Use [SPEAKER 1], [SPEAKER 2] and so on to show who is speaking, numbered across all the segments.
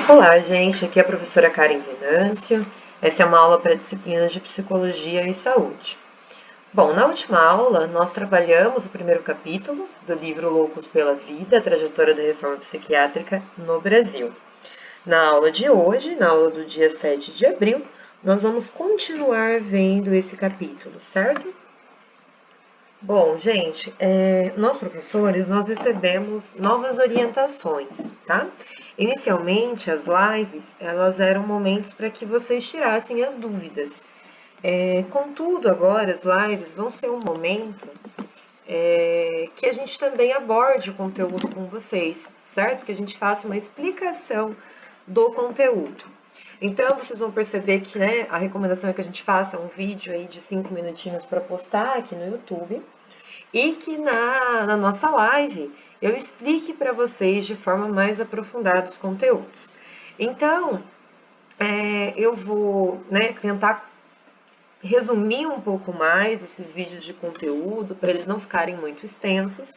[SPEAKER 1] Olá, gente. Aqui é a professora Karen Venâncio. Essa é uma aula para disciplinas de Psicologia e Saúde. Bom, na última aula, nós trabalhamos o primeiro capítulo do livro Loucos pela Vida, a trajetória da reforma psiquiátrica no Brasil. Na aula de hoje, na aula do dia 7 de abril, nós vamos continuar vendo esse capítulo, certo? Bom, gente, nós professores, nós recebemos novas orientações, tá? Inicialmente, as lives, elas eram momentos para que vocês tirassem as dúvidas. Contudo, agora as lives vão ser um momento que a gente também aborde o conteúdo com vocês, certo? Que a gente faça uma explicação do conteúdo. Então, vocês vão perceber que, né, a recomendação é que a gente faça um vídeo aí de 5 minutinhos para postar aqui no YouTube e que na nossa live eu explique para vocês de forma mais aprofundada os conteúdos. Então, eu vou, né, tentar resumir um pouco mais esses vídeos de conteúdo para eles não ficarem muito extensos,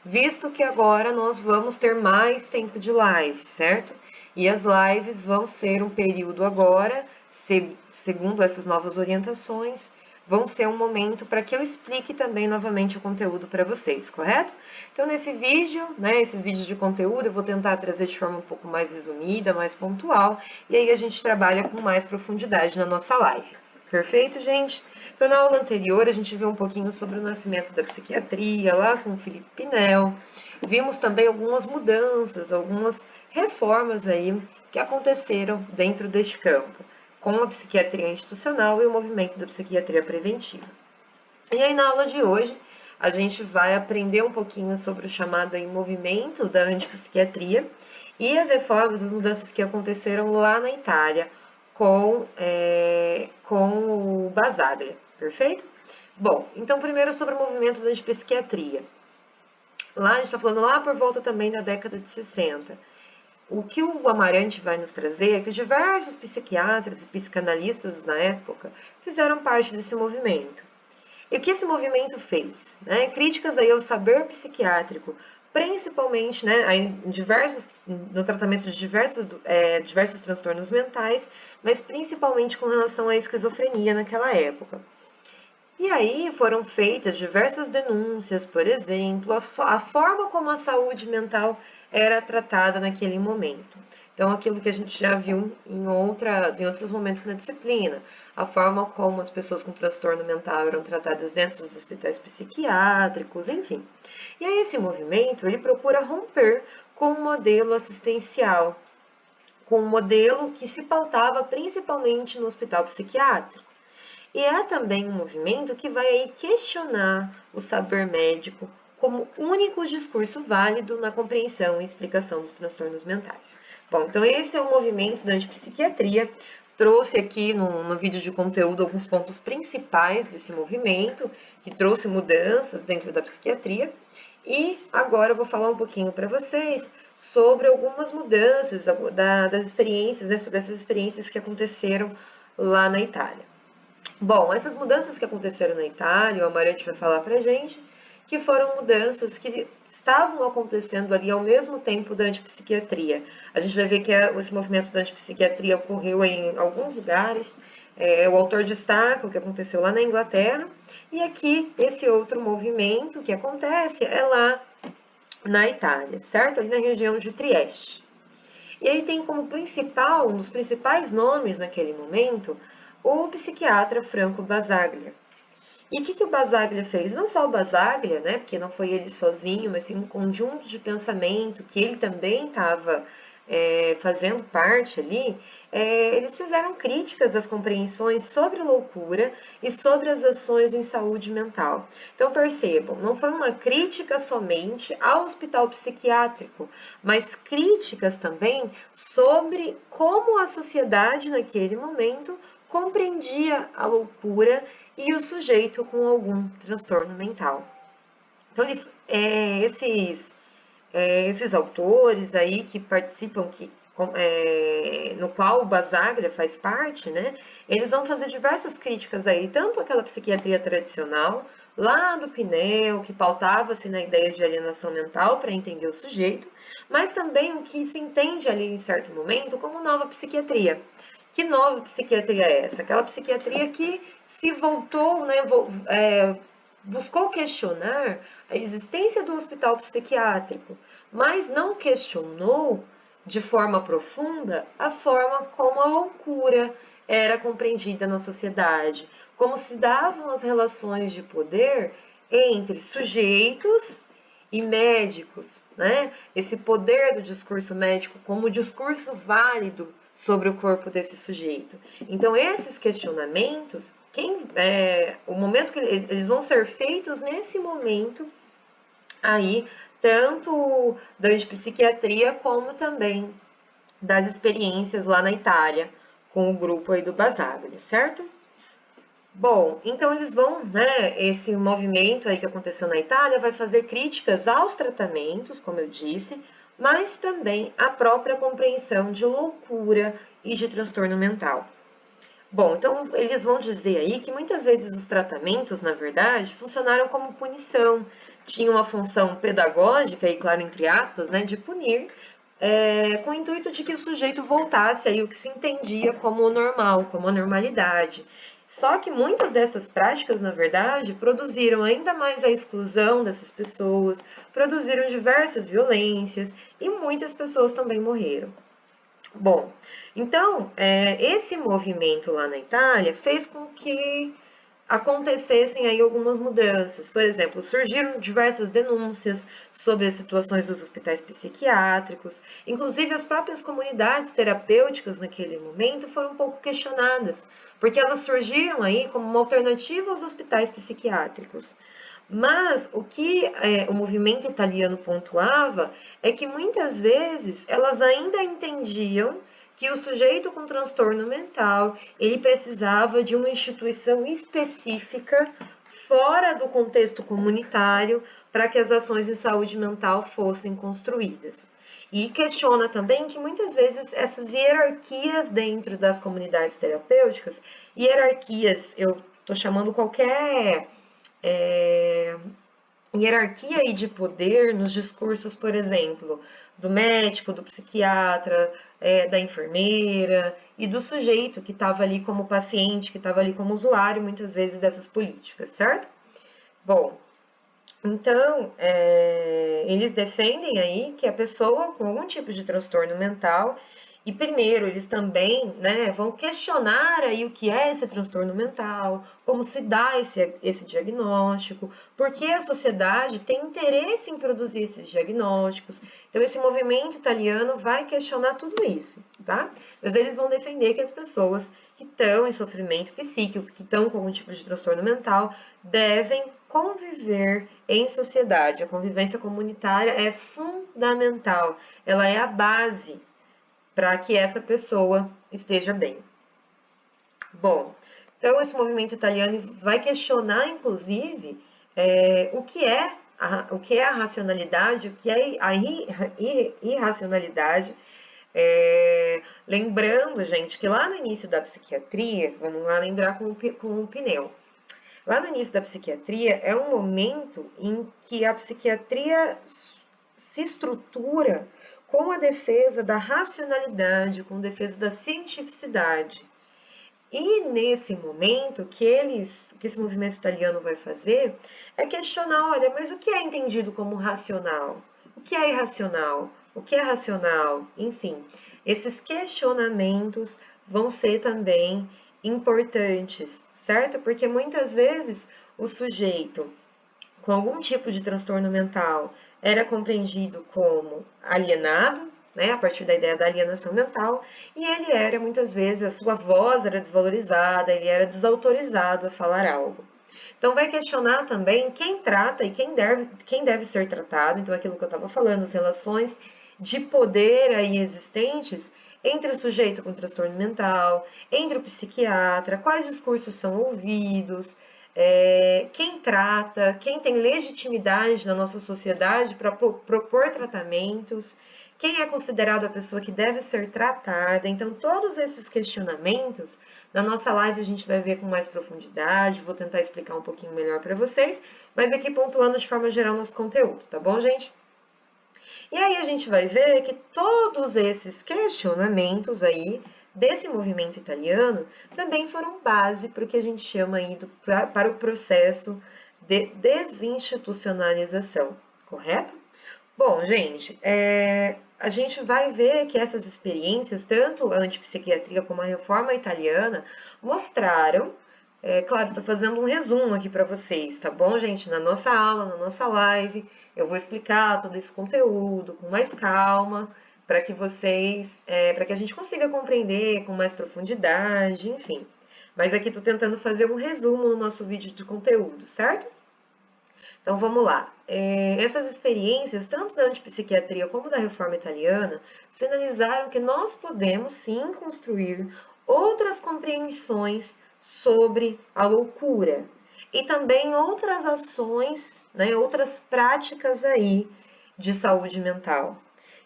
[SPEAKER 1] visto que agora nós vamos ter mais tempo de live, certo? E as lives vão ser um período agora, segundo essas novas orientações, vão ser um momento para que eu explique também novamente o conteúdo para vocês, correto? Então, nesse vídeo, né, esses vídeos de conteúdo, eu vou tentar trazer de forma um pouco mais resumida, mais pontual, e aí a gente trabalha com mais profundidade na nossa live. Perfeito, gente? Então, na aula anterior, a gente viu um pouquinho sobre o nascimento da psiquiatria, lá com o Felipe Pinel. Vimos também algumas mudanças, algumas reformas aí que aconteceram dentro deste campo, com a psiquiatria institucional e o movimento da psiquiatria preventiva. E aí, na aula de hoje, a gente vai aprender um pouquinho sobre o chamado aí movimento da antipsiquiatria e as reformas, as mudanças que aconteceram lá na Itália, com o Basaglia, perfeito? Bom, então primeiro sobre o movimento da antipsiquiatria. Lá a gente está falando lá por volta também da década de 60. O que o Amarante vai nos trazer é que diversos psiquiatras e psicanalistas na época fizeram parte desse movimento. E o que esse movimento fez? Né? Críticas aí ao saber psiquiátrico, principalmente, né, no tratamento de diversos transtornos mentais, mas principalmente com relação à esquizofrenia naquela época. E aí foram feitas diversas denúncias, por exemplo, a forma como a saúde mental era tratada naquele momento. Então, aquilo que a gente já viu em outros momentos na disciplina, a forma como as pessoas com transtorno mental eram tratadas dentro dos hospitais psiquiátricos, enfim. E aí esse movimento, ele procura romper com o modelo assistencial, com um modelo que se pautava principalmente no hospital psiquiátrico. E é também um movimento que vai aí questionar o saber médico como único discurso válido na compreensão e explicação dos transtornos mentais. Bom, então esse é o movimento da antipsiquiatria. Trouxe aqui no vídeo de conteúdo alguns pontos principais desse movimento, que trouxe mudanças dentro da psiquiatria. E agora eu vou falar um pouquinho para vocês sobre algumas mudanças das experiências, né, sobre essas experiências que aconteceram lá na Itália. Bom, essas mudanças que aconteceram na Itália, o Amarante vai falar pra gente, que foram mudanças que estavam acontecendo ali ao mesmo tempo da antipsiquiatria. A gente vai ver que esse movimento da antipsiquiatria ocorreu em alguns lugares, o autor destaca o que aconteceu lá na Inglaterra, e aqui esse outro movimento que acontece é lá na Itália, certo? Ali na região de Trieste. E aí tem como principal, um dos principais nomes naquele momento, o psiquiatra Franco Basaglia. E o que o Basaglia fez? Não só o Basaglia, né, porque não foi ele sozinho, mas sim um conjunto de pensamento que ele também estava fazendo parte ali, eles fizeram críticas às compreensões sobre loucura e sobre as ações em saúde mental. Então percebam, não foi uma crítica somente ao hospital psiquiátrico, mas críticas também sobre como a sociedade naquele momento compreendia a loucura e o sujeito com algum transtorno mental. Então, esses autores aí que participam, no qual o Basaglia faz parte, né, eles vão fazer diversas críticas aí, tanto àquela psiquiatria tradicional, lá do Pinel, que pautava-se na ideia de alienação mental para entender o sujeito, mas também o que se entende ali em certo momento como nova psiquiatria. Que nova psiquiatria é essa? Aquela psiquiatria que se voltou, né, buscou questionar a existência do hospital psiquiátrico, mas não questionou de forma profunda a forma como a loucura era compreendida na sociedade, como se davam as relações de poder entre sujeitos e médicos, né? Esse poder do discurso médico como discurso válido sobre o corpo desse sujeito. Então, esses questionamentos, o momento que eles vão ser feitos nesse momento aí, tanto da psiquiatria como também das experiências lá na Itália com o grupo aí do Basaglia, certo? Bom, então eles vão, né, esse movimento aí que aconteceu na Itália vai fazer críticas aos tratamentos, como eu disse, mas também à própria compreensão de loucura e de transtorno mental. Bom, então eles vão dizer aí que muitas vezes os tratamentos, na verdade, funcionaram como punição, tinham uma função pedagógica, e claro, entre aspas, né, de punir, com o intuito de que o sujeito voltasse aí o que se entendia como o normal, como a normalidade. Só que muitas dessas práticas, na verdade, produziram ainda mais a exclusão dessas pessoas, produziram diversas violências e muitas pessoas também morreram. Bom, então, esse movimento lá na Itália fez com que acontecessem aí algumas mudanças. Por exemplo, surgiram diversas denúncias sobre as situações dos hospitais psiquiátricos, inclusive as próprias comunidades terapêuticas naquele momento foram um pouco questionadas, porque elas surgiram aí como uma alternativa aos hospitais psiquiátricos. Mas o que o movimento italiano pontuava é que muitas vezes elas ainda entendiam que o sujeito com transtorno mental, ele precisava de uma instituição específica fora do contexto comunitário para que as ações de saúde mental fossem construídas. E questiona também que muitas vezes essas hierarquias dentro das comunidades terapêuticas, hierarquias, eu estou chamando qualquer hierarquia aí de poder nos discursos, por exemplo, do médico, do psiquiatra, da enfermeira e do sujeito que estava ali como paciente, que estava ali como usuário, muitas vezes, dessas políticas, certo? Bom, então, eles defendem aí que a pessoa com algum tipo de transtorno mental, e primeiro eles também, né, vão questionar aí o que é esse transtorno mental, como se dá esse diagnóstico, porque a sociedade tem interesse em produzir esses diagnósticos. Então, esse movimento italiano vai questionar tudo isso, tá? Mas eles vão defender que as pessoas que estão em sofrimento psíquico, que estão com algum tipo de transtorno mental, devem conviver em sociedade. A convivência comunitária é fundamental, ela é a base para que essa pessoa esteja bem. Bom, então esse movimento italiano vai questionar, inclusive, o que é a racionalidade, o que é a irracionalidade. Lembrando, gente, que lá no início da psiquiatria, vamos lá lembrar com o Pinel, lá no início da psiquiatria é um momento em que a psiquiatria se estrutura com a defesa da racionalidade, com a defesa da cientificidade. E nesse momento, o que esse movimento italiano vai fazer é questionar, olha, mas o que é entendido como racional? O que é irracional? O que é racional? Enfim, esses questionamentos vão ser também importantes, certo? Porque muitas vezes o sujeito com algum tipo de transtorno mental era compreendido como alienado, né, a partir da ideia da alienação mental, e ele era, muitas vezes, a sua voz era desvalorizada, ele era desautorizado a falar algo. Então, vai questionar também quem trata e quem deve ser tratado, então, aquilo que eu estava falando, as relações de poder aí existentes entre o sujeito com transtorno mental, entre o psiquiatra, quais discursos são ouvidos, quem trata, quem tem legitimidade na nossa sociedade para propor tratamentos, quem é considerado a pessoa que deve ser tratada. Então, todos esses questionamentos, na nossa live a gente vai ver com mais profundidade, vou tentar explicar um pouquinho melhor para vocês, mas aqui pontuando de forma geral nosso conteúdo, tá bom, gente? E aí a gente vai ver que todos esses questionamentos aí desse movimento italiano também foram base para o que a gente chama aí para o processo de desinstitucionalização, correto? Bom, gente, a gente vai ver que essas experiências, tanto a antipsiquiatria como a reforma italiana, mostraram, claro, estou fazendo um resumo aqui para vocês, tá bom, gente? Na nossa aula, na nossa live, eu vou explicar todo esse conteúdo com mais calma, para que vocês, para que a gente consiga compreender com mais profundidade, enfim. Mas aqui estou tentando fazer um resumo no nosso vídeo de conteúdo, certo? Então vamos lá. Essas experiências, tanto da antipsiquiatria como da reforma italiana, sinalizaram que nós podemos sim construir outras compreensões sobre a loucura e também outras ações, né, outras práticas aí de saúde mental.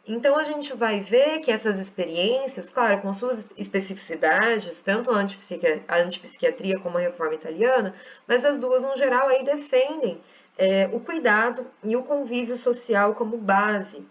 [SPEAKER 1] Então a gente vai ver que essas experiências, claro, com suas especificidades, tanto a antipsiquiatria como a reforma italiana, mas as duas no geral aí defendem o cuidado e o convívio social como base.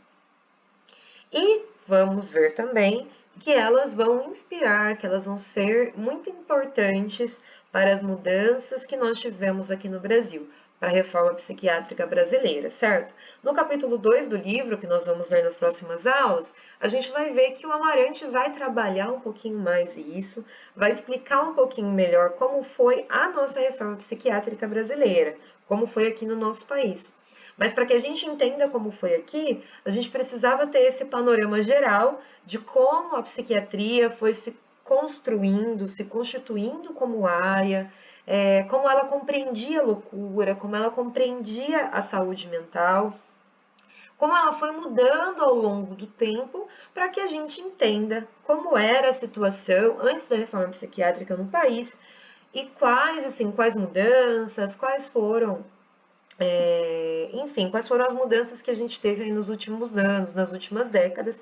[SPEAKER 1] E vamos ver também que elas vão inspirar, que elas vão ser muito importantes para as mudanças que nós tivemos aqui no Brasil, para a reforma psiquiátrica brasileira, certo? No capítulo 2 do livro, que nós vamos ler nas próximas aulas, a gente vai ver que o Amarante vai trabalhar um pouquinho mais isso, vai explicar um pouquinho melhor como foi a nossa reforma psiquiátrica brasileira, como foi aqui no nosso país. Mas para que a gente entenda como foi aqui, a gente precisava ter esse panorama geral de como a psiquiatria foi se construindo, se constituindo como área, como ela compreendia a loucura, como ela compreendia a saúde mental, como ela foi mudando ao longo do tempo para que a gente entenda como era a situação antes da reforma psiquiátrica no país e quais mudanças, enfim, quais foram as mudanças que a gente teve aí nos últimos anos, nas últimas décadas,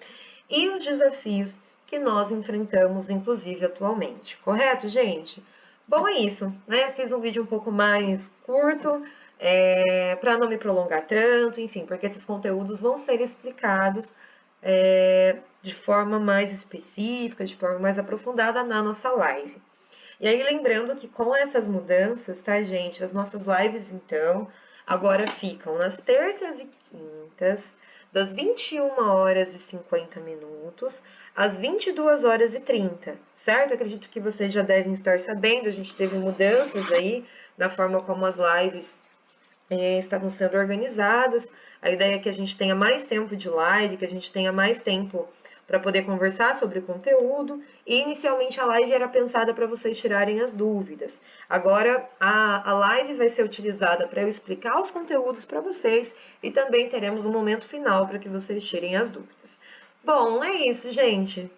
[SPEAKER 1] e os desafios que nós enfrentamos, inclusive, atualmente. Correto, gente? Bom, é isso, né? Fiz um vídeo um pouco mais curto, para não me prolongar tanto, enfim, porque esses conteúdos vão ser explicados de forma mais específica, de forma mais aprofundada na nossa live. E aí, lembrando que com essas mudanças, tá, gente? As nossas lives, então, agora ficam nas terças e quintas, das 21h50 às 22h30, certo? Acredito que vocês já devem estar sabendo, a gente teve mudanças aí na forma como as lives estavam sendo organizadas. A ideia é que a gente tenha mais tempo de live, que a gente tenha mais tempo para poder conversar sobre o conteúdo. E inicialmente a live era pensada para vocês tirarem as dúvidas. Agora a live vai ser utilizada para eu explicar os conteúdos para vocês e também teremos um momento final para que vocês tirem as dúvidas. Bom, é isso, gente.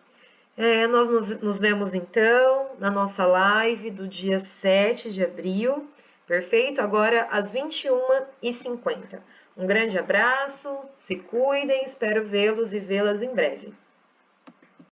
[SPEAKER 1] Nós nos vemos então na nossa live do dia 7 de abril. Perfeito? Agora às 21h50. Um grande abraço, se cuidem, espero vê-los e vê-las em breve.